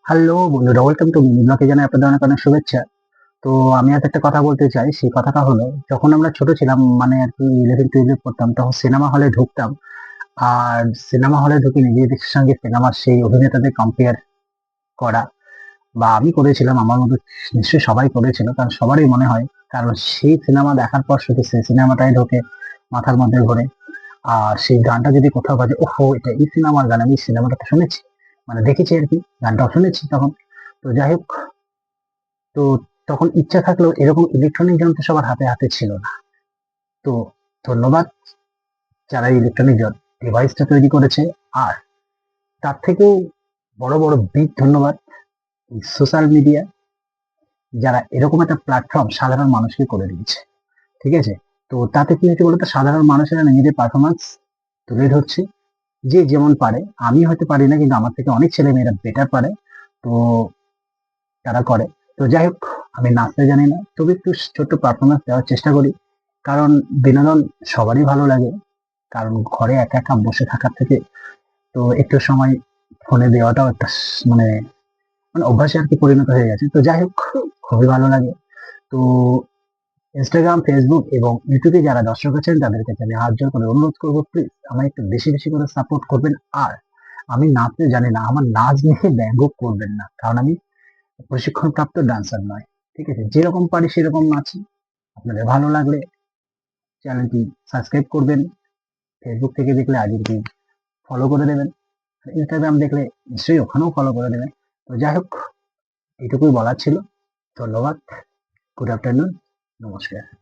Hello বন্ধুরা, welcome to mini ব্লগে জানাই আপনাদের অনেক অনেক শুভেচ্ছা। তো আমি আজ একটা কথা বলতে চাই। সেই কথাটা হলো, যখন আমরা ছোট ছিলাম, মানে আর কি 11-12 এ পড়তাম, তখন সিনেমা হলে ঢুকতাম। আর সিনেমা হলে ঢুকে নিজেদের সঙ্গে সিনেমার সেই অভিনেতাদের কম্পেয়ার করা, বা আমি করেছিলাম, আমার মতো নিশ্চয়ই সবাই করেছিল, কারণ সবারই মনে হয়। কারণ সেই সিনেমা দেখার পর শুধু সেই সিনেমাটাই ঢোকে মাথার মধ্যে ঘোরে। আর সেই গানটা যদি কোথাও বাজে, ওহো এটা এই সিনেমার গান, আমি সিনেমাটা তো শুনেছি, মানে দেখেছি আর কি, গানটাও শুনেছি তখন। তো যাই হোক, তো তখন ইচ্ছা থাকলেও এরকম ইলেকট্রনিক যন্ত্র সবার হাতে হাতে ছিল না। তো ধন্যবাদ যারা ইলেকট্রনিক ডিভাইসটা তৈরি করেছে। আর তার থেকেও বড় বড় বিগ ধন্যবাদ সোশ্যাল মিডিয়া, যারা এরকম একটা প্ল্যাটফর্ম সাধারণ মানুষকে করে দিয়েছে। ঠিক আছে? তো তাতে কি হচ্ছে বলতো, সাধারণ মানুষেরা নিজেদের পারফরমেন্স তুলে ধরছে, যে যেমন পারে। আমি হয়তো পারি না, কিন্তু আমার থেকে অনেক ছেলে মেয়েরা বেটার পারে। তো তারা করে। তো যাই হোক, আমি নাচতে জানি না, তবে একটু ছোট্ট পারফরমেন্স দেওয়ার চেষ্টা করি। কারণ বিনোদন সবারই ভালো লাগে। কারণ ঘরে একা একা বসে থাকার থেকে তো একটু সময় ফোনে দেওয়াটাও একটা মানে মানে অভ্যাসে আর কি পরিণত হয়ে গেছে। তো যাই হোক, খুবই ভালো লাগে। তো ইনস্টাগ্রাম, ফেসবুক এবং ইউটিউবে যারা দর্শক আছেন, তাদের কাছে আমি হাত জোর করে অনুরোধ করবো, প্লিজ আমায় একটু বেশি বেশি করে সাপোর্ট করবেন। আর আমি নাচতে জানি না, আমার নাচ নিয়ে ব্যঙ্গ করবেন না, কারণ আমি প্রশিক্ষণপ্রাপ্ত ডান্সার নয়। ঠিক আছে? যেরকম পারি সেরকম নাচি। আপনাদের ভালো লাগলে চ্যানেলটি সাবস্ক্রাইব করবেন। ফেসবুক থেকে দেখলে আইডিটি ফলো করে দেবেন। ইনস্টাগ্রাম দেখলে নিশ্চয়ই ওখানেও ফলো করে দেবেন। তো যাই হোক, এটুকুই বলার ছিল। ধন্যবাদ। Good afternoon. নমস্কার।